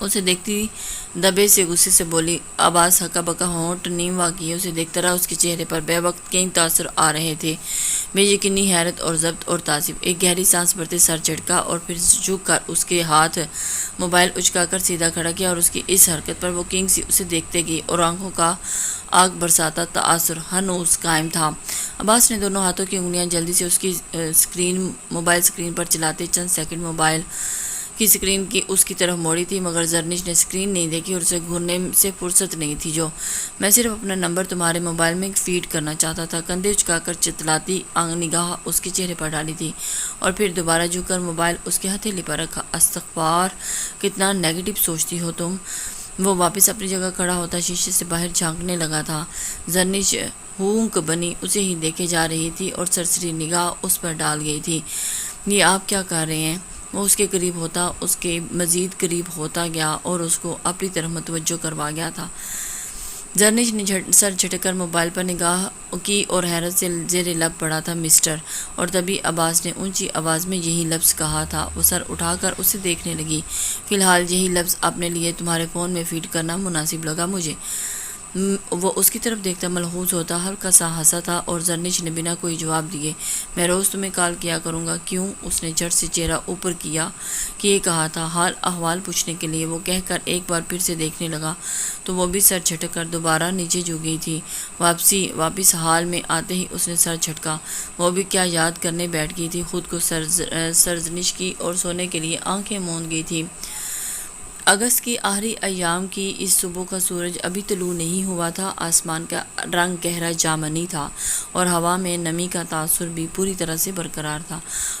اسے دیکھتی دبے سے غصے سے بولی۔ عباس ہکا بکا ہونٹ نیم وا کیے اسے دیکھتا رہا۔ اس کے چہرے پر بے وقت کئی تاثر آ رہے تھے، بے یقینی، حیرت اور ضبط اور تعجب۔ ایک گہری سانس بھرتے سر جھٹکا اور پھر جھک کر اس کے ہاتھ موبائل اچکا کر سیدھا کھڑا کیا، اور اس کی اس حرکت پر وہ کنگ سی اسے دیکھتے گئی اور آنکھوں کا آگ برساتا تاثر ہنوز قائم تھا۔ عباس نے دونوں ہاتھوں کی انگلیاں جلدی سے اس کی موبائل اسکرین پر چلاتے چند سیکنڈ موبائل کی اسکرین کی اس کی طرف موڑی تھی، مگر زرنش نے اسکرین نہیں دیکھی اور اسے گھورنے سے فرصت نہیں تھی۔ جو میں صرف اپنا نمبر تمہارے موبائل میں فیڈ کرنا چاہتا تھا، کندھے اچکا کر چتلاتی نگاہ اس کے چہرے پر ڈالی تھی، اور پھر دوبارہ جھک کر موبائل اس کے ہتھیلی پر رکھا۔ استغفار، کتنا نیگیٹو سوچتی ہو تم۔ وہ واپس اپنی جگہ کھڑا ہوتا شیشے سے باہر جھانکنے لگا تھا۔ زرنش ہونک بنی اسے ہی دیکھے جا رہی تھی اور سرسری نگاہ اس پر ڈال گئی تھی۔ یہ آپ کیا کر رہے ہیں؟ وہ اس کے قریب ہوتا، اس کے مزید قریب ہوتا گیا اور اس کو اپنی طرف متوجہ کروا گیا تھا۔ زرنش نے سر جھٹک کر موبائل پر نگاہ کی اور حیرت سے زیر لب پڑا تھا مسٹر، اور تبھی عباس نے اونچی آواز میں یہی لفظ کہا تھا۔ وہ سر اٹھا کر اسے دیکھنے لگی۔ فی الحال یہی لفظ اپنے لیے تمہارے فون میں فیڈ کرنا مناسب لگا مجھے۔ وہ اس کی طرف دیکھتا ملحوظ ہوتا ہلکا سا ہنسا تھا، اور زرنش نے بنا کوئی جواب دیے میں روز تمہیں کال کیا کروں گا۔ کیوں؟ اس نے جھٹ سے چہرہ اوپر کیے کہا تھا، حال احوال پوچھنے کے لیے۔ وہ کہہ کر ایک بار پھر سے دیکھنے لگا تو وہ بھی سر جھٹک کر دوبارہ نیچے جھک گئی تھی۔ واپس حال میں آتے ہی اس نے سر جھٹکا۔ وہ بھی کیا یاد کرنے بیٹھ گئی تھی، خود کو سرزنش کی اور سونے کے لیے آنکھیں موند گئی تھی۔ اگست کی آخری ایام کی اس صبح کا سورج ابھی طلوع نہیں ہوا تھا۔ آسمان کا رنگ گہرا جامنی تھا اور ہوا میں نمی کا تاثر بھی پوری طرح سے برقرار تھا۔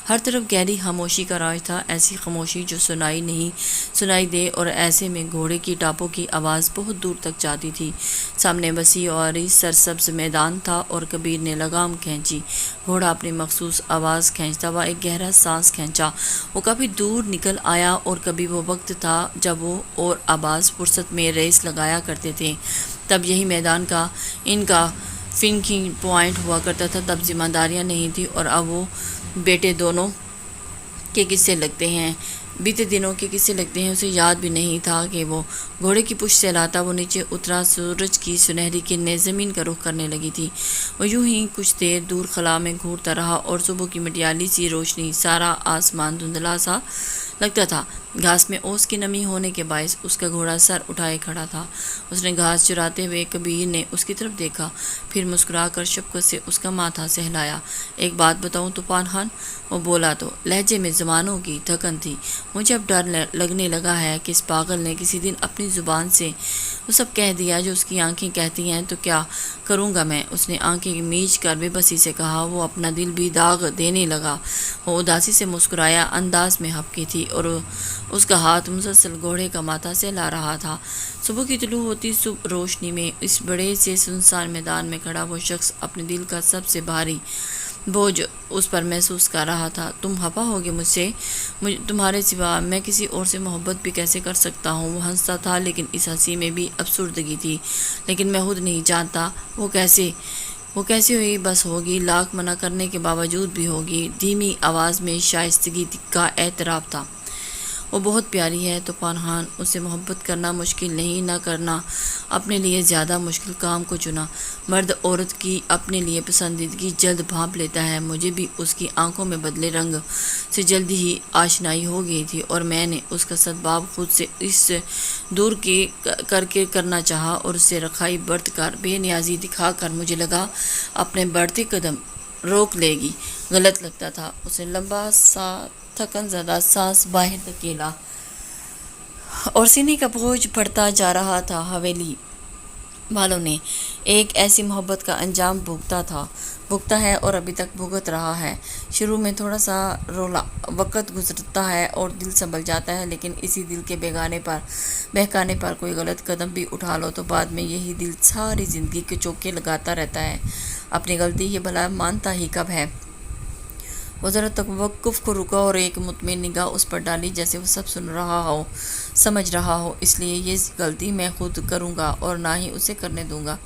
ہر طرف گہری خاموشی کا راج تھا، ایسی خاموشی جو سنائی دے، اور ایسے میں گھوڑے کی ٹاپوں کی آواز بہت دور تک جاتی تھی۔ سامنے وسیع اور سرسبز میدان تھا اور کبیر نے لگام کھینچی۔ گھوڑا اپنی مخصوص آواز کھینچتا ہوا ایک گہرا سانس کھینچا۔ وہ کبھی دور نکل آیا اور کبھی وہ وقت تھا جب وہ اور عباس فرصت میں ریس لگایا کرتے تھے۔ تب یہی میدان ان کا فنشنگ پوائنٹ ہوا کرتا تھا۔ تب ذمہ داریاں نہیں تھیں، اور اب وہ بیٹے دونوں کے قصے لگتے ہیں، بیتے دنوں کے قصے لگتے ہیں۔ اسے یاد بھی نہیں تھا کہ وہ گھوڑے کی پشت سے لاتا وہ نیچے اترا۔ سورج کی سنہری کرنیں زمین کا رخ کرنے لگی تھی۔ وہ یوں ہی کچھ دیر دور خلا میں گھورتا رہا، اور صبح کی مٹیالی سی روشنی سارا آسمان دھندلا سا لگتا تھا۔ گھاس میں اوس کی نمی ہونے کے باعث اس کا گھوڑا سر اٹھائے کھڑا تھا۔ اس نے گھاس چراتے ہوئے کبیر نے اس کی طرف دیکھا، پھر مسکرا کر شفقت سے اس کا ماتھا سہلایا۔ ایک بات بتاؤں طوفان خان؟ وہ بولا تو لہجے میں زمانوں کی تھکن تھی۔ مجھے اب ڈر لگنے لگا ہے کہ اس پاگل نے کسی دن اپنی زبان سے وہ سب کہہ دیا جو اس کی آنکھیں کہتی ہیں، تو کیا کروں گا میں؟ اس نے آنکھیں میچ کر بے بسی سے کہا۔ وہ اپنا دل بھی داغ دینے لگا۔ وہ اداسی سے مسکرایا انداز میں ہبکی تھی، اور اس کا ہاتھ مسلسل گھوڑے کا ماتھا سہلا رہا تھا۔ صبح کی طلوع ہوتی صبح روشنی میں اس بڑے سے سنسان میدان میں کھڑا وہ شخص اپنے دل کا سب سے بھاری بوجھ اس پر محسوس کر رہا تھا۔ تم خفا ہوگے مجھ سے؟ تمہارے سوا میں کسی اور سے محبت بھی کیسے کر سکتا ہوں؟ وہ ہنستا تھا، لیکن اس ہنسی میں بھی افسردگی تھی۔ لیکن میں خود نہیں جانتا وہ کیسے ہوئی، بس ہوگی، لاکھ منع کرنے کے باوجود بھی ہوگی۔ دھیمی آواز میں شائستگی کا اعتراف تھا۔ وہ بہت پیاری ہے طوفان خان، اس سے محبت کرنا مشکل نہیں، نہ کرنا اپنے لیے زیادہ مشکل کام کو چنا۔ مرد عورت کی اپنے لیے پسندیدگی جلد بھانپ لیتا ہے۔ مجھے بھی اس کی آنکھوں میں بدلے رنگ سے جلدی ہی آشنائی ہو گئی تھی، اور میں نے اس کا سدباب خود سے اس دور کر کے کرنا چاہا، اور اس سے رکھائی برت کر بے نیازی دکھا کر مجھے لگا اپنے بڑھتے قدم روک لے گی۔ غلط لگتا تھا۔ اس نے لمبا سا تھکن زدہ سانس باہر دھکیلا، اور سینے کا بوجھ بڑھتا جا رہا تھا۔ حویلی والوں نے ایک ایسی محبت کا انجام بھگتا ہے اور ابھی تک بھگت رہا ہے۔ شروع میں تھوڑا سا وقت گزرتا ہے اور دل سنبھل جاتا ہے، لیکن اسی دل کے بہکانے پر کوئی غلط قدم بھی اٹھا لو تو بعد میں یہی دل ساری زندگی کے چوکے لگاتا رہتا ہے۔ اپنی غلطی یہ بھلا مانتا ہی کب ہے؟ وہ ذرا توقف کو رکا اور ایک مطمئن نگاہ اس پر ڈالی، جیسے وہ سب سن رہا ہو، سمجھ رہا ہو۔ اس لیے یہ غلطی میں خود کروں گا اور نہ ہی اسے کرنے دوں گا۔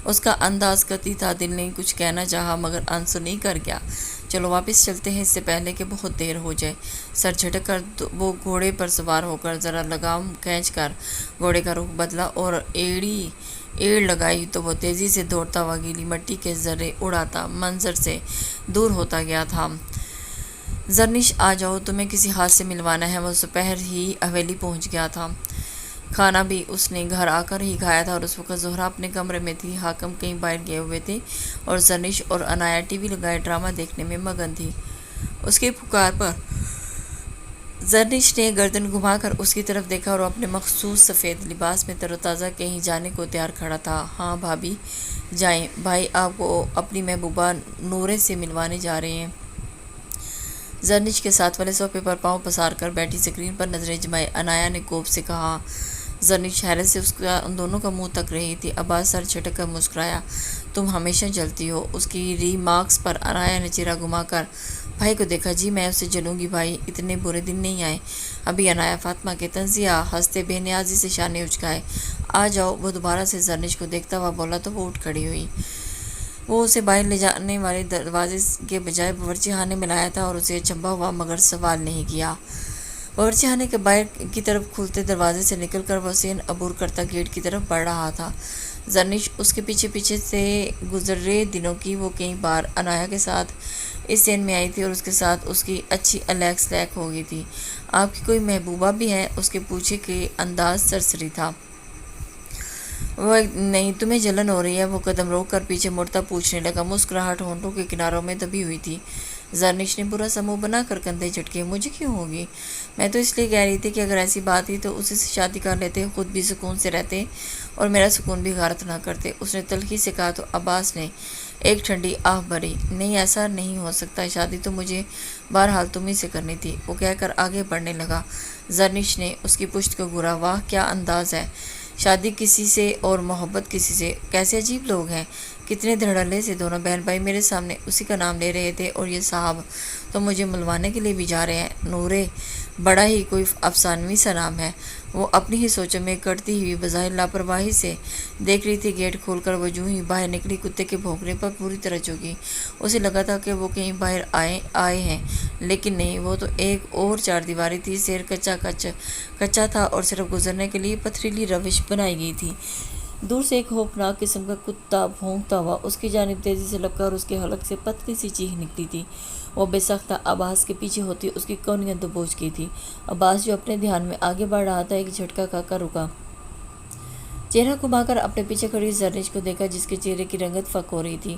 اس کا انداز قطعی تھا۔ دل نے کچھ کہنا چاہا مگر انسنی کر گیا۔ چلو واپس چلتے ہیں اس سے پہلے کہ بہت دیر ہو جائے۔ سر جھٹک کر وہ گھوڑے پر سوار ہو کر ذرا لگام کھینچ کر گھوڑے کا رخ بدلا اور ایڑ لگائی تو وہ تیزی سے دوڑتا ہوا گیلی مٹی کے ذرے اڑاتا منظر سے دور ہوتا گیا تھا۔ زرنش آ جاؤ، تمہیں کسی ہاتھ سے ملوانا ہے۔ وہ دوپہر ہی حویلی پہنچ گیا تھا۔ کھانا بھی اس نے گھر آ کر ہی کھایا تھا اور اس وقت زہرا اپنے کمرے میں تھی۔ حاکم کہیں باہر گئے ہوئے تھے اور زرنش اور عنایا ٹی وی لگائے ڈرامہ دیکھنے میں مگن تھی۔ اس کی پکار پر زرنش نے گردن گھما کر اس کی طرف دیکھا اور اپنے مخصوص سفید لباس میں تر و تازہ کہیں جانے کو تیار کھڑا تھا۔ ہاں بھابی جائیں، بھائی آپ کو اپنی محبوبہ نورے سے ملوانے جا رہے ہیں۔ زرنش کے ساتھ والے صوفے پر پاؤں پسار کر بیٹھی اسکرین پر نظریں جمائے عنایا نے کوپ سے کہا۔ زرنش حیرت سے ان دونوں کا منہ تک رہی تھی۔ عباس سر جھٹک کر مسکرایا۔ تم ہمیشہ جلتی ہو۔ اس کی ریمارکس پر عنایا نے چہرہ گھما کر بھائی کو دیکھا۔ جی میں اسے جلوں گی بھائی، اتنے برے دن نہیں آئے ابھی۔ عنایا فاطمہ کے تنزیہ ہنستے بے نیازی سے شانے اچکائے۔ آ جاؤ۔ وہ دوبارہ سے زرنش کو دیکھتا ہوا بولا تو وہ اٹھ کھڑی ہوئی۔ وہ اسے باہر لے جانے والے دروازے کے بجائے باورچی خانے میں لایا تھا اور اسے اچنبھا ہوا مگر سوال نہیں کیا۔ باورچی خانے کے باہر کی طرف کھلتے دروازے سے نکل کر وہ سین عبور کرتا گیٹ کی طرف بڑھ رہا تھا۔ زرنش اس کے پیچھے پیچھے سے گزرے دنوں کی وہ کئی بار عنایا کے ساتھ اس سین میں آئی تھی اور اس کے ساتھ اس کی اچھی الیک سلیک ہو گئی تھی۔ آپ کی کوئی محبوبہ بھی ہے؟ اس کے پوچھے کے انداز سرسری تھا۔ وہ نہیں، تمہیں جلن ہو رہی ہے؟ وہ قدم روک کر پیچھے مڑتا پوچھنے لگا۔ مسکراہٹ ہونٹوں کے کناروں میں دبی ہوئی تھی۔ زرنش نے برا سا منہ بنا کر کندھے جھٹکے۔ مجھے کیوں ہوگی؟ میں تو اس لیے کہہ رہی تھی کہ اگر ایسی بات ہی تو اسی سے شادی کر لیتے، خود بھی سکون سے رہتے اور میرا سکون بھی غارت نہ کرتے۔ اس نے تلخی سے کہا تو عباس نے ایک ٹھنڈی آہ بھری۔ نہیں ایسا نہیں ہو سکتا، شادی تو مجھے بہرحال تم ہی سے کرنی تھی، وہ کہہ کر آگے بڑھنے لگا۔ زرنش نے اس کی پشت کو گھورا۔ واہ کیا انداز ہے! شادی کسی سے اور محبت کسی سے، کیسے عجیب لوگ ہیں! کتنے دھڑلے سے دونوں بہن بھائی میرے سامنے اسی کا نام لے رہے تھے اور یہ صاحب تو مجھے ملوانے کے لیے بھی جا رہے ہیں۔ نورے بڑا ہی کوئی افسانوی سا نام ہے۔ وہ اپنی ہی سوچوں میں کٹتی ہوئی بظاہر لاپرواہی سے دیکھ رہی تھی۔ گیٹ کھول کر وہ جوں ہی باہر نکلی کتے کے بھونکنے پر پوری طرح چونکی۔ اسے لگا تھا کہ وہ کہیں باہر آئے ہیں، لیکن نہیں، وہ تو ایک اور چار دیواری تھی۔ سیر کچا تھا اور صرف گزرنے کے لیے پتھریلی روش بنائی گئی تھی۔ دور سے ایک خوفناک قسم کا کتا بھونکتا ہوا اس کی جانب تیزی سے لپکا اور اس کے حلق سے پتلی سی چیخ نکلی تھی۔ وہ بے سختہ عباس کے پیچھے ہوتی اس کی کونیاں دبوچ گئی تھی۔ عباس جو اپنے دھیان میں آگے بڑھ رہا تھا ایک جھٹکا کھا کر رکا۔ چہرہ گھما کر اپنے پیچھے کھڑی زرنش کو دیکھا جس کے چہرے کی رنگت فک ہو رہی تھی۔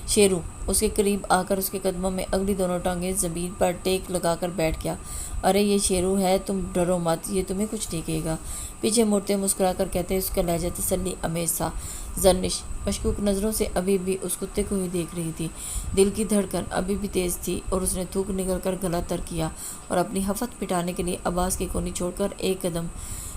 شیرو اس کے قریب آ کر اس کے قدموں میں اگلی دونوں ٹانگیں زمین پر ٹیک لگا کر بیٹھ گیا۔ ارے یہ شیرو ہے، تم ڈرو مت، یہ تمہیں کچھ نہیں کہے گا۔ پیچھے مڑتے مسکرا کر کہتے اس کا لہجہ تسلی آمیز تھا۔ زرنش مشکوک نظروں سے ابھی بھی اس کتے کو ہی دیکھ رہی تھی۔ دل کی دھڑکن ابھی بھی تیز تھی اور اس نے تھوک نگل کر گلا تر کیا اور اپنی ہفت مٹانے کے لیے عباس کی کونی چھوڑ کر ایک قدم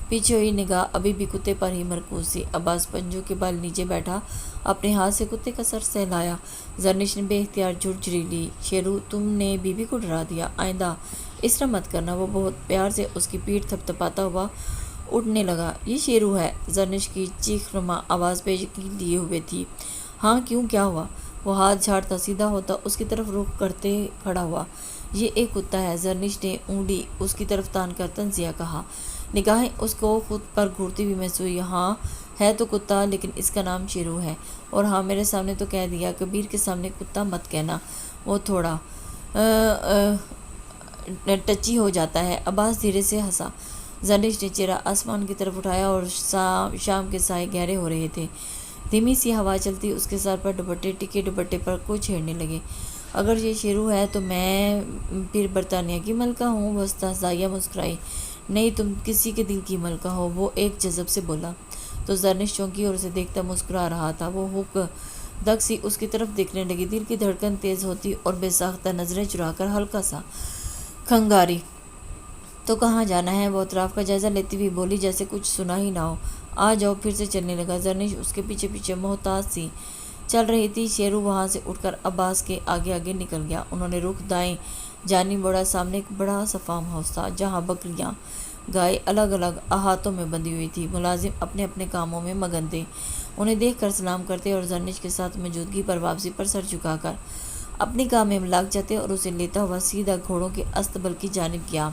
پیچھے ہوئی، نگاہ ابھی بھی کتے پر ہی مرکوز تھی۔ عباس پنجوں کے بل نیچے بیٹھا اپنے ہاتھ سے کتے کا سر سہلایا۔ زرنش نے بے اختیار جھرجھری لی۔ شیرو تم نے بیوی کو ڈرا دیا، آئندہ اس طرح مت کرنا۔ وہ بہت پیار سے اس کی پیٹھ تھپ تھپاتا ہوا اٹھنے لگا۔ یہ شیرو ہے؟ زرنش کی چیخ نما آواز بے یقین لیے ہوئے تھی۔ ہاں کیوں، کیا ہوا؟ وہ ہاتھ جھاڑتا سیدھا ہوتا اس کی طرف رخ کرتے کھڑا ہوا۔ یہ ایک کتا ہے، زرنش نے انگلی اس کی طرف تان کر تنزیہ کہا۔ نگاہیں اس کو خود پر گھورتی ہوئی محسوس ہوئی۔ ہاں ہے تو کتا، لیکن اس کا نام شیرو ہے۔ اور ہاں میرے سامنے تو کہہ دیا، کبیر کے سامنے کتا مت کہنا، وہ تھوڑا ٹچی ہو جاتا ہے۔ عباس دھیرے سے ہنسا۔ زرنش نے چہرہ آسمان کی طرف اٹھایا اور شام کے سائے گہرے ہو رہے تھے۔ دھیمی سی ہوا چلتی اس کے سر پر دوپٹے ٹکے، دوپٹے پر کوئی چھیڑنے لگے۔ اگر یہ شیرو ہے تو میں پھر برطانیہ کی ملکہ ہوں؟ وہ استہزائیہ مسکرائی۔ نہیں، تم کسی کے دل کی ملکہ ہو، وہ ایک جذب سے بولا۔ تو زرنش چونکی اور اسے دیکھتا مسکرا رہا تھا۔ وہ ہک دک سی اس کی طرف دیکھنے لگی، دل کی دھڑکن تیز ہوتی اور بے ساختہ نظریں چرا کر ہلکا سا کھنگاری۔ تو کہاں جانا ہے؟ وہ اطراف کا جائزہ لیتی ہوئی بولی جیسے کچھ سنا ہی نہ ہو۔ آ جاؤ۔ پھر سے چلنے لگا۔ زرنش اس کے پیچھے پیچھے محتاط سی چل رہی تھی۔ شیرو وہاں سے اٹھ کر عباس کے آگے آگے نکل گیا۔ انہوں نے رخ دائیں جانب موڑا۔ سامنے ایک بڑا سا فارم ہاؤس تھا جہاں بکریاں گائے الگ الگ احاطوں میں بندھی ہوئی تھی۔ ملازم اپنے اپنے کاموں میں مگن تھے۔ انہیں دیکھ کر سلام کرتے اور زرنش کے ساتھ موجودگی پر واپسی پر سر جھکا کر اپنی کام میں لگ جاتے اور اسے لیتا ہوا سیدھا گھوڑوں کے استبل کی جانب گیا۔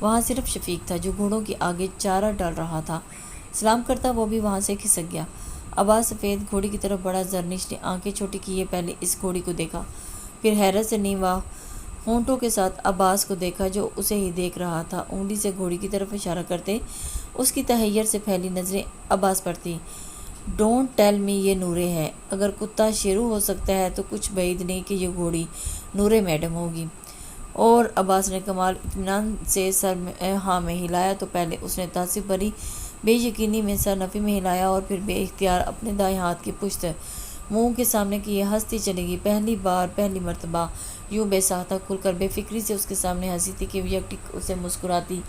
وہاں صرف شفیق تھا جو گھوڑوں کے آگے چارہ ڈال رہا تھا۔ سلام کرتا وہ بھی وہاں سے کھسک گیا۔ عباس سفید گھوڑی کی طرف بڑھا۔ زرنش نے آنکھیں چھوٹی کیے پہلے اس گھوڑی کو دیکھا، پھر حیرت سے نیوا ہونٹوں کے ساتھ عباس کو دیکھا جو اسے ہی دیکھ رہا تھا۔ انگلی سے گھوڑی کی طرف اشارہ کرتے اس کی تحیر سے پھیلی نظریں عباس پر تھیں۔ ڈونٹ ٹیل می یہ نورے ہے۔ اگر کتا شیرو ہو سکتا ہے تو کچھ بعید نہیں کہ یہ گھوڑی نورے میڈم ہوگی۔ اور عباس نے کمال اطمینان سے سر ہاں میں ہلایا تو پہلے اس نے تعصب بھری بے یقینی میں سر نفی میں ہلایا اور پھر بے اختیار اپنے دائیں ہاتھ کی پشت منہ کے سامنے کی یہ ہنستی چلے گی۔ پہلی مرتبہ یوں بے ساختہ کھل کر بے فکری سے اس کے سامنے ہنسی تھی کہ یکٹک اسے مسکراتی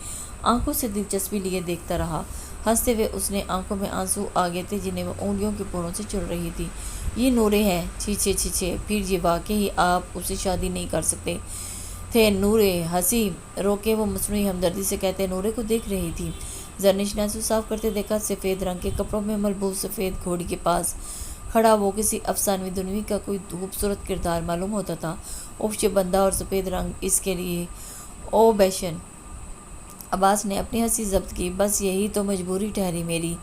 آنکھوں سے دلچسپی لیے دیکھتا رہا۔ ہنستے ہوئے اس نے آنکھوں میں آنسو آ گئے تھے جنہیں وہ انگلیوں کے پوروں سے چڑھ رہی تھی۔ یہ نورے ہے؟ چھی چھی، پھر یہ واقعی آپ اسے شادی نہیں کر سکتے تھے؟ نورے ہنسی روکے وہ مصنوعی ہمدردی سے کہتے نورے کو دیکھ رہی تھی۔ زرنش نے آنسو صاف کرتے دیکھا۔ سفید رنگ کے کپڑوں میں ملبوس سفید گھوڑی کے پاس کھڑا وہ کسی افسانوی دنیا کا کوئی خوبصورت کردار معلوم ہوتا تھا۔ اف یہ بندہ اور سفید رنگ اس کے لیے او بیشن۔ عباس نے اپنی ہنسی ضبط کی۔ بس یہی تو مجبوری ٹھہری میری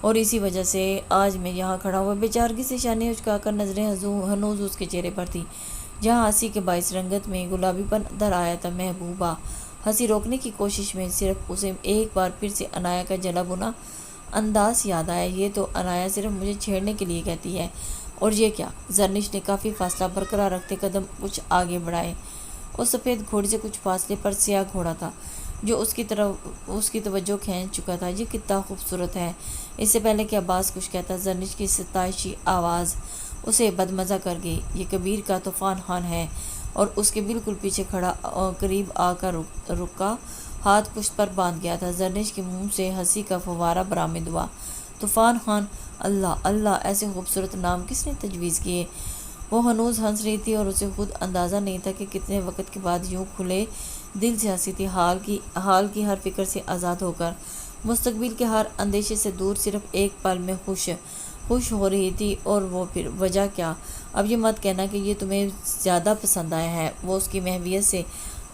اور اسی وجہ سے آج میں یہاں کھڑا ہوا۔ بیچارگی سے شانے اچکا کر نظریں ہنوز اس کے چہرے پر تھیں جہاں ہنسی کے باعث رنگت میں گلابی پن ادھر آیا تھا۔ محبوبہ ہنسی روکنے کی کوشش میں صرف اسے ایک بار پھر سے انایا کا جلا بنا انداز یاد آیا۔ یہ تو انایا صرف مجھے چھیڑنے کے لیے کہتی ہے اور یہ کیا؟ زرنش نے کافی فاصلہ برقرار رکھتے قدم کچھ آگے بڑھائے۔ اس سفید گھوڑی سے کچھ فاصلے پر سیاہ گھوڑا تھا جو اس کی طرف اس کی توجہ کھینچ چکا تھا۔ یہ کتنا خوبصورت ہے۔ اس سے پہلے کہ عباس کچھ کہتا زرنش کی ستائشی آواز اسے بدمزہ کر گئی۔ یہ کبیر کا طوفان خان ہے اور اس کے بالکل پیچھے کھڑا قریب آ کر رکا ہاتھ پشت پر باندھ گیا تھا۔ زرنش کے منہ سے ہنسی کا فوارہ برآمد ہوا۔ طوفان خان؟ اللہ اللہ، ایسے خوبصورت نام کس نے تجویز کیے؟ وہ ہنوز ہنس رہی تھی اور اسے خود اندازہ نہیں تھا کہ کتنے وقت کے بعد یوں کھلے دل سے ہنسی تھی، حال کی ہر فکر سے آزاد ہو کر، مستقبل کے ہر اندیشے سے دور، صرف ایک پل میں خوش ہو رہی تھی۔ اور وہ پھر وجہ کیا؟ اب یہ مت کہنا کہ یہ تمہیں زیادہ پسند آیا ہے۔ وہ اس کی محویت سے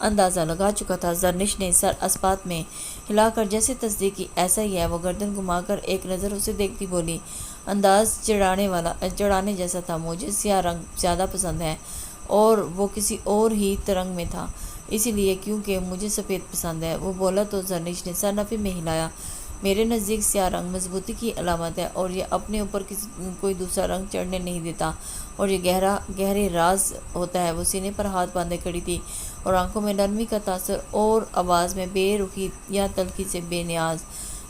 اندازہ لگا چکا تھا۔ زرنش نے سر اسپات میں ہلا کر جیسے تصدیق کی، ایسا ہی ہے۔ وہ گردن گھما کر ایک نظر اسے دیکھتی بولی، انداز چڑھانے جیسا تھا۔ مجھے سیاہ رنگ زیادہ پسند ہے اور وہ کسی اور ہی رنگ میں تھا، اسی لیے کیونکہ مجھے سفید پسند ہے۔ وہ بولا تو زرنش نے سر نفی میں ہلایا۔ میرے نزدیک سیاہ رنگ مضبوطی کی علامت ہے اور یہ اپنے اوپر کوئی دوسرا رنگ چڑھنے نہیں دیتا اور یہ گہرے راز ہوتا ہے۔ وہ سینے پر ہاتھ باندھے کھڑی تھی اور آنکھوں میں نرمی کا تاثر اور آواز میں بے رخی یا تلخی سے بے نیاز،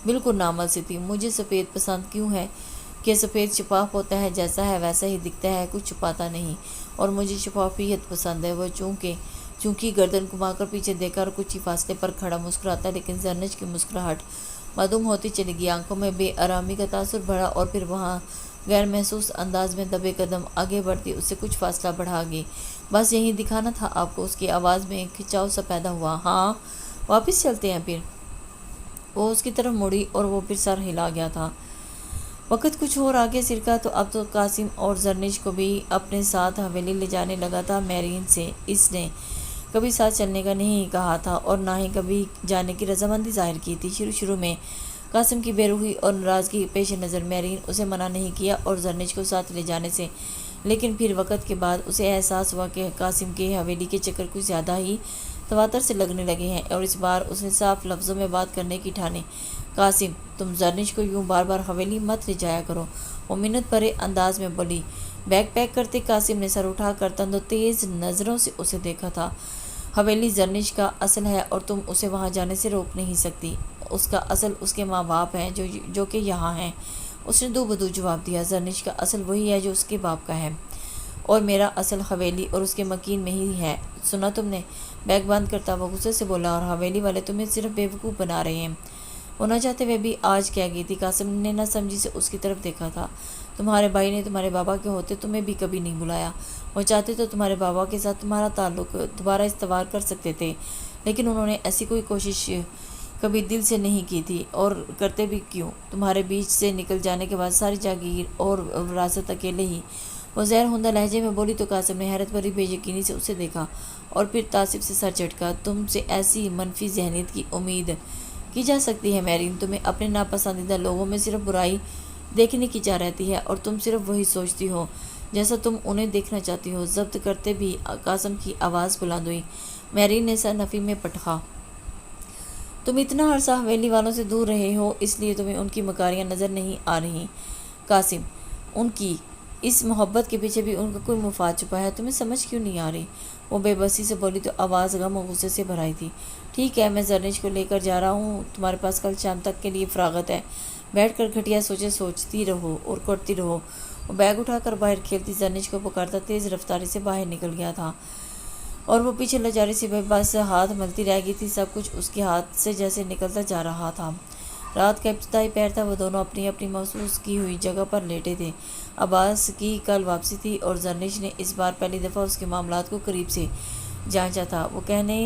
بالکل نارمل سی تھی۔ مجھے سفید پسند کیوں ہے کہ سفید شفاف ہوتا ہے، جیسا ہے ویسا ہی دکھتا ہے، کچھ چھپاتا نہیں، اور مجھے شفافیت پسند ہے۔ وہ چونکہ گردن گھما کر پیچھے دیکھ کر کچھ ہی فاصلے پر کھڑا مسکراتا، لیکن زرنش کی مسکراہٹ معدوم ہوتی چلی گئی۔ آنکھوں میں بے آرامی کا تاثر بڑھا اور پھر وہاں غیر محسوس انداز میں دبے قدم آگے بڑھتی اس سے کچھ فاصلہ بڑھا گئی۔ بس یہی دکھانا تھا آپ کو؟ اس کی آواز میں کھچاؤ سا پیدا ہوا۔ ہاں، واپس چلتے ہیں پھر؟ وہ اس کی طرف مڑی اور وہ پھر سر ہلا گیا تھا۔ وقت کچھ اور آگے سرکا تو اب تو قاسم اور زرنش کو بھی اپنے ساتھ حویلی لے جانے لگا تھا۔ میرین سے اس نے کبھی ساتھ چلنے کا نہیں کہا تھا اور نہ ہی کبھی جانے کی رضامندی ظاہر کی تھی۔ شروع میں قاسم کی بے روحی اور ناراضگی کے پیش نظر میرین اسے منع نہیں کیا اور زرنش کو ساتھ لے جانے سے، لیکن پھر وقت کے بعد اسے احساس ہوا کہ قاسم کے حویلی کے چکر کچھ زیادہ ہی تواتر سے لگنے لگے ہیں اور اس بار اس نے صاف لفظوں میں بات کرنے کی ٹھانی۔ قاسم، تم زرنش کو یوں بار بار حویلی مت لے جایا کرو، وہ منت بھرے انداز میں بولی۔ بیگ پیک کرتے قاسم نے سر اٹھا کر تند و تیز نظروں سے اسے دیکھا تھا۔ حویلی زرنش کا اصل ہے اور تم اسے وہاں جانے سے روک نہیں سکتی۔ اس کا اصل اس کے ماں باپ ہیں جو کہ یہاں ہیں، اس نے دو بدو جواب دیا۔ زرنش کا اصل وہی ہے جو اس کے باپ کا ہے اور میرا اصل حویلی اور اس کے مکین میں ہی ہے۔ سنا تم نے؟ بیگ بند کرتا وہ غصے سے بولا، اور حویلی والے تمہیں صرف بیوقوف بنا رہے ہیں۔ وہ نہ چاہتے ہوئے بھی آج کیا گئی تھی؟ قاسم نے نہ سمجھی سے اس کی طرف دیکھا تھا۔ تمہارے بھائی نے تمہارے بابا کے ہوتے تمہیں بھی کبھی نہیں بلایا۔ وہ چاہتے تو تمہارے بابا کے ساتھ تمہارا تعلق دوبارہ استوار کر سکتے تھے، لیکن انہوں نے ایسی کوئی کوشش کبھی دل سے نہیں کی تھی، اور کرتے بھی کیوں؟ تمہارے بیچ سے نکل جانے کے بعد ساری جاگیر اور وراثت اکیلے ہی وہ زہر ہوندہ لہجے میں بولی تو قاسم نے حیرت بھری بے یقینی سے اسے دیکھا اور پھر تعصب سے سر جھٹکا۔ تم سے ایسی منفی ذہنیت کی امید کی جا سکتی ہے میرین؟ تمہیں اپنے ناپسندیدہ لوگوں میں صرف برائی دیکھنے کی چاہ رہتی ہے اور تم صرف وہی سوچتی ہو جیسا تم انہیں دیکھنا چاہتی ہو۔ ضبط کرتے بھی قاسم کی آواز بلند ہوئی۔ میرین نے سر نفی میں پٹخا۔ تم اتنا عرصہ حویلی والوں سے دور رہے ہو اس لیے تمہیں ان کی مکاریاں نظر نہیں آ رہی قاسم۔ ان کی اس محبت کے پیچھے بھی ان کا کوئی مفاد چھپا ہے، تمہیں سمجھ کیوں نہیں آ رہی؟ وہ بے بسی سے بولی تو آواز غم و غصے سے بھرائی تھی۔ ٹھیک ہے، میں زرنش کو لے کر جا رہا ہوں، تمہارے پاس کل شام تک کے لیے فراغت ہے، بیٹھ کر گھٹیا سوچیں سوچتی رہو اور کرتی رہو۔ وہ بیگ اٹھا کر باہر کھیلتی زرنش کو پکارتا تیز رفتاری سے باہر نکل گیا تھا اور وہ پیچھے لجاری سی بے بس ہاتھ ملتی رہ گئی تھی۔ سب کچھ اس کے ہاتھ سے جیسے نکلتا جا رہا تھا۔ رات کا ابتدائی پہر تھا، وہ دونوں اپنی اپنی مخصوص کی ہوئی جگہ پر لیٹے تھے۔ عباس کی کل واپسی تھی اور زرنش نے اس بار پہلی دفعہ اس کے معاملات کو قریب سے جانچا تھا۔ وہ کہنے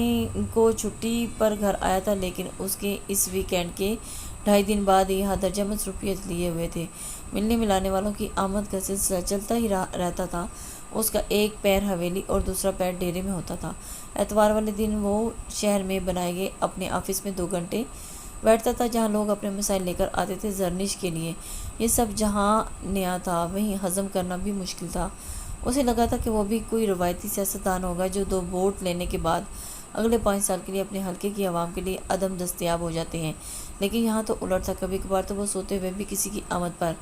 کو چھٹی پر گھر آیا تھا لیکن اس کے اس ویکینڈ کے 2.5 دن بعد یہاں درجہ مصروفیت لیے ہوئے تھے۔ ملنے ملانے والوں کی آمد کا سلسلہ چلتا ہی رہتا تھا۔ اس کا ایک پیر حویلی اور دوسرا پیر ڈیرے میں ہوتا تھا۔ اتوار والے دن وہ شہر میں بنائے گئے اپنے آفس میں 2 گھنٹے بیٹھتا تھا جہاں لوگ اپنے مسائل لے کر آتے تھے۔ زرنش کے لیے یہ سب جہاں نیا تھا وہیں ہضم کرنا بھی مشکل تھا۔ اسے لگا تھا کہ وہ بھی کوئی روایتی سیاستدان ہوگا جو 2 ووٹ لینے کے بعد اگلے 5 سال کے لیے اپنے حلقے کی عوام کے لیے عدم دستیاب ہو جاتے ہیں، لیکن یہاں تو الٹ تھا۔ کبھی کبھار تو وہ سوتے ہوئے بھی کسی کی آمد پر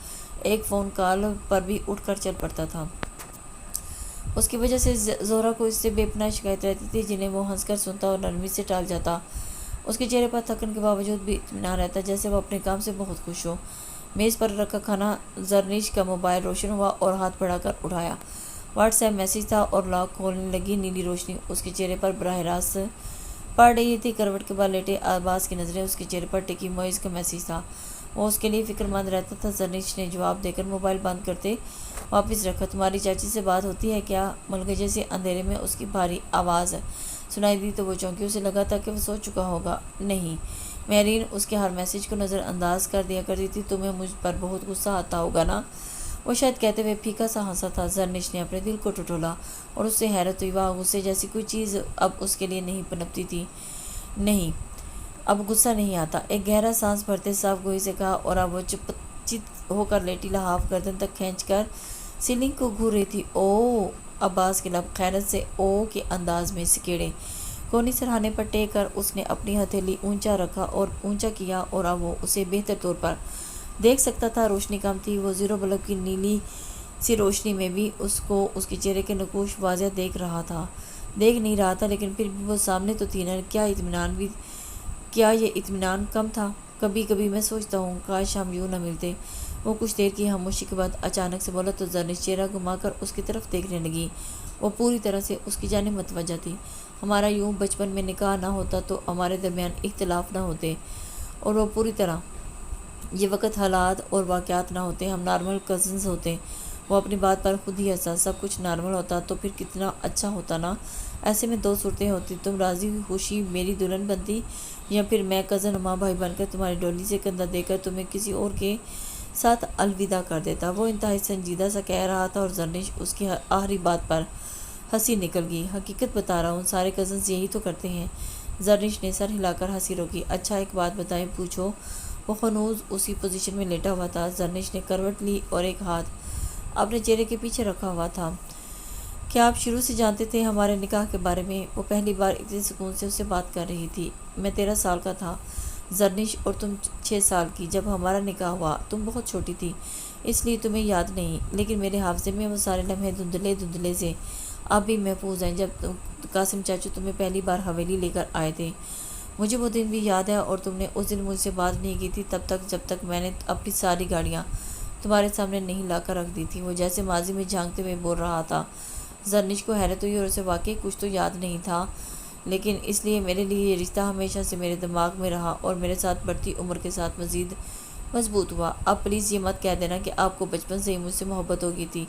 ایک فون کال پر بھی اٹھ کر چل پڑتا تھا۔ اس کی وجہ سے زہرا کو اس سے بے پناہ شکایت رہتی تھی جنہیں وہ ہنس کر سنتا اور نرمی سے ٹال جاتا۔ اس کے چہرے پر تھکن کے باوجود بھی اطمینان رہتا جیسے وہ اپنے کام سے بہت خوش ہو۔ میز پر رکھا کھانا زرنش کا موبائل روشن ہوا اور ہاتھ بڑھا کر اٹھایا۔ واٹس ایپ میسج تھا اور لاک کھولنے لگی نیلی روشنی اس کے چہرے پر براہ راست پڑ رہی تھی۔ کروٹ کے بعد لیٹے عباس کی نظریں اس کے چہرے پر ٹکی۔ معیز کا میسج تھا، وہ اس کے لیے فکر مند رہتا تھا۔ زرنش نے جواب دے کر موبائل بند کرتے واپس رکھا۔ تمہاری چاچی سے بات ہوتی ہے کیا؟ ملگجے سے اندھیرے میں اس کی بھاری آواز سنائی دی تو وہ چونکی۔ اسے لگا تھا کہ وہ سو چکا ہوگا۔ نہیں، میرین اس کے ہر میسج کو نظر انداز کر دیا کرتی تھی۔ تمہیں مجھ پر بہت غصہ آتا ہوگا نا؟ وہ شاید کہتے ہوئے پھیکا سا ہنسا تھا۔ زرنش نے اپنے دل کو ٹٹولا اور اس سے حیرت ہوئی۔ واہ، غصے جیسی کوئی چیز اب اس کے لیے نہیں پنپتی تھی۔ نہیں، اب غصہ نہیں آتا، ایک گہرا سانس بھرتے صاف گوئی سے کہا، اور اب وہ چپ چت ہو کر لیٹی لحاف گردن تک کھینچ کر سیلنگ کو گھور رہی تھی۔ او! عباس کے لب خیرت سے او کے انداز میں سکیڑے۔ کونی سرہانے پر ٹیک کر اس نے اپنی ہتھیلی اونچا رکھا اور اونچا کیا اور اب وہ اسے بہتر طور پر دیکھ سکتا تھا۔ روشنی کم تھی، وہ زیرو بلب کی نیلی سی روشنی میں بھی اس کو اس کے چہرے کے نقوش واضح دیکھ نہیں رہا تھا، لیکن پھر بھی وہ سامنے تو تھی نا۔ کیا یہ اطمینان کم تھا؟ کبھی کبھی میں سوچتا ہوں کاش ہم یوں نہ ملتے۔ وہ کچھ دیر کی خاموشی کے بعد اچانک سے بولا تو زرنش چہرہ گھما کر اس کی طرف دیکھنے لگی۔ وہ پوری طرح سے اس کی جانب متوجہ تھی۔ ہمارا یوں بچپن میں نکاح نہ ہوتا تو ہمارے درمیان اختلاف نہ ہوتے اور وہ پوری طرح یہ وقت حالات اور واقعات نہ ہوتے، ہم نارمل کزنز ہوتے۔ وہ اپنی بات پر خود ہی ہنسا۔ سب کچھ نارمل ہوتا تو پھر کتنا اچھا ہوتا نا۔ ایسے میں 2 صورتیں ہوتی، تم راضی خوشی میری دلہن بنتی یا پھر میں کزن نما بھائی بن کر تمہاری ڈولی سے کندھا دے کر تمہیں کسی اور کے ساتھ الوداع کر دیتا۔ وہ انتہائی سنجیدہ سا کہہ رہا تھا اور زرنش اس کی آخری بات پر ہنسی نکل گئی۔ حقیقت بتا رہا ہوں، سارے کزنز یہی تو کرتے ہیں۔ زرنش نے سر ہلا کر ہنسی روکی۔ اچھا ایک بات بتائیں، پوچھو۔ وہ خنوز اسی پوزیشن میں لیٹا ہوا تھا۔ زرنش نے کروٹ لی اور ایک ہاتھ اپنے چہرے کے پیچھے رکھا ہوا تھا۔ کیا آپ شروع سے جانتے تھے ہمارے نکاح کے بارے میں؟ وہ پہلی بار اتنے سکون سے اس سے بات کر رہی تھی۔ میں 13 سال کا تھا زرنش، اور تم 6 سال کی۔ جب ہمارا نکاح ہوا تم بہت چھوٹی تھی، اس لیے تمہیں یاد نہیں، لیکن میرے حافظے میں وہ سارے لمحے دھندلے سے اب بھی محفوظ ہیں جب قاسم چاچو تمہیں پہلی بار حویلی لے کر آئے تھے۔ مجھے وہ دن بھی یاد ہے، اور تم نے اس دن مجھ سے بات نہیں کی تھی جب تک میں نے اپنی ساری گاڑیاں تمہارے سامنے نہیں لا کر رکھ دی تھی۔ وہ جیسے ماضی میں جھانکتے ہوئے بول رہا تھا۔ زرنش کو حیرت ہوئی اور اسے واقعی کچھ تو یاد نہیں تھا، لیکن اس لیے میرے لیے یہ رشتہ ہمیشہ سے میرے دماغ میں رہا اور میرے ساتھ بڑھتی عمر کے ساتھ مزید مضبوط ہوا۔ اب پلیز یہ مت کہہ دینا کہ آپ کو بچپن سے ہی مجھ سے محبت ہو گئی تھی۔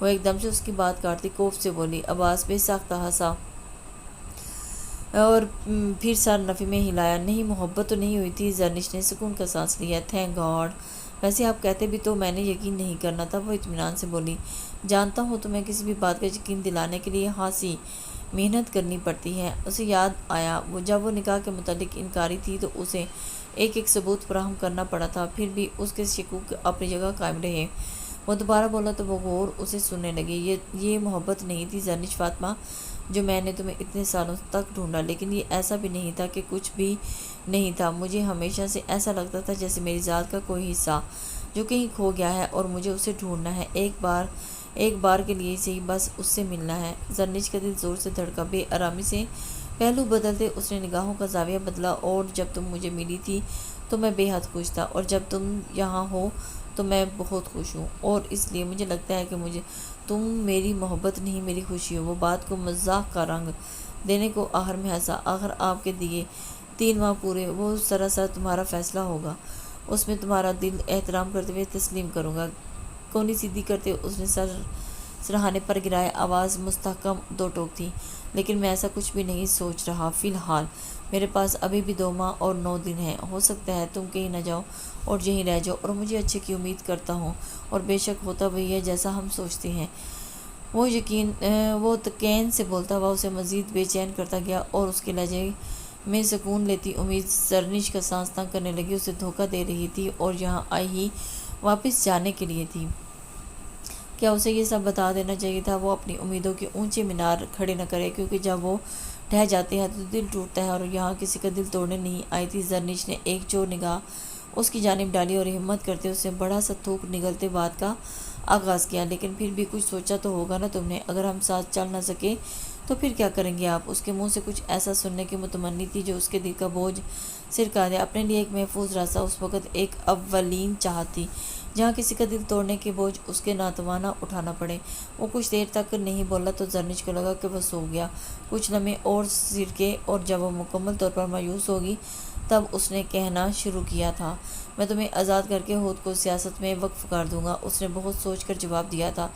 وہ ایک دم سے اس کی بات کاٹتی کوف سے بولی۔ عباس بے ساختہ ہنسا اور پھر سر نفی میں ہلایا۔ نہیں، محبت تو نہیں ہوئی تھی۔ زرنش نے سکون کا سانس لیا۔ Thank God! ویسے آپ کہتے بھی تو میں نے یقین نہیں کرنا تھا، وہ اطمینان سے بولی۔ جانتا ہوں تمہیں کسی بھی بات کا یقین دلانے کے لیے خاصی محنت کرنی پڑتی ہے۔ اسے یاد آیا جب وہ نکاح کے متعلق انکاری تھی تو اسے ایک ایک ثبوت فراہم کرنا پڑا تھا، پھر بھی اس کے شکوک اپنی جگہ قائم رہے۔ وہ دوبارہ بولا تو وہ غور اسے سننے لگی۔ یہ محبت نہیں تھی زرنش فاطمہ، جو میں نے تمہیں اتنے سالوں تک ڈھونڈا، لیکن یہ ایسا بھی نہیں تھا کہ کچھ بھی نہیں تھا۔ مجھے ہمیشہ سے ایسا لگتا تھا جیسے میری ذات کا کوئی حصہ جو کہیں کھو گیا ہے اور مجھے اسے ڈھونڈنا ہے، ایک بار کے لیے صحیح، بس اس سے ملنا ہے۔ زرنش کا دل زور سے دھڑکا، بے آرامی سے پہلو بدلتے اس نے نگاہوں کا زاویہ بدلا۔ اور جب تم مجھے ملی تھی تو میں بے حد خوش تھا، اور جب تم یہاں ہو تو میں بہت خوش ہوں، اور اس لیے مجھے لگتا ہے کہ تم میری محبت نہیں میری خوشی ہو۔ وہ بات کو مزاح کا رنگ دینے کو آخر میں ہنسا۔ آخر آپ کے دیے 3 ماہ پورے، وہ سراسر تمہارا فیصلہ ہوگا، اس میں تمہارا دل احترام کرتے ہوئے تسلیم کروں گا۔ کونی سیدھی کرتے اس نے سرہانے پر گرائے، آواز مستحکم 2 ٹوک تھی۔ لیکن میں ایسا کچھ بھی نہیں سوچ رہا فی الحال، میرے پاس ابھی بھی 2 ماہ اور 9 دن ہیں، ہو سکتا ہے تم کہیں نہ جاؤ اور یہیں رہ جاؤ، اور مجھے اچھے کی امید کرتا ہوں، اور بے شک ہوتا وہی ہے جیسا ہم سوچتے ہیں۔ وہ تکین سے بولتا ہوا اسے مزید بے چین کرتا گیا، اور اس کے لہجے میں سکون لیتی امید زرنش کا سانس تنگ کرنے لگی۔ اسے دھوکہ دے رہی تھی اور یہاں آئی ہی واپس جانے کے لیے تھی۔ کیا اسے یہ سب بتا دینا چاہیے تھا؟ وہ اپنی امیدوں کے اونچے مینار کھڑے نہ کرے، کیونکہ جب وہ ڈھہ جاتے ہیں تو دل ٹوٹتا ہے، اور یہاں کسی کا دل توڑنے نہیں آئی تھی۔ زرنش نے ایک چور نگاہ اس کی جانب ڈالی اور ہمت کرتے اسے بڑا سا تھوک نگلتے بات کا آغاز کیا۔ لیکن پھر بھی کچھ سوچا تو ہوگا نا تم نے؟ اگر ہم ساتھ چل نہ سکے تو پھر کیا کریں گے آپ؟ اس کے منہ سے کچھ ایسا سننے کی متمنی تھی جو اس کے دل کا بوجھ سرکا دے۔ اپنے لیے ایک محفوظ راستہ اس وقت ایک اولین چاہت تھی، جہاں کسی کا دل توڑنے کے بوجھ اس کے ناتوانا اٹھانا پڑے۔ وہ کچھ دیر تک نہیں بولا تو زرنش کو لگا کہ وہ سو گیا۔ کچھ لمحے اور سرکے، اور جب وہ مکمل طور پر مایوس ہوگی تب اس نے کہنا شروع کیا تھا، میں تمہیں آزاد کر کے خود کو سیاست میں وقف کر دوں گا۔ اس نے بہت سوچ کر جواب دیا تھا۔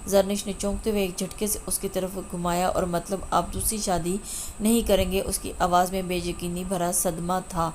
زرنش نے چونکتے ہوئے ایک جھٹکے سے اس کی طرف گھمایا، اور مطلب آپ دوسری شادی نہیں کریں گے؟ اس کی آواز میں بے یقینی بھرا صدمہ تھا۔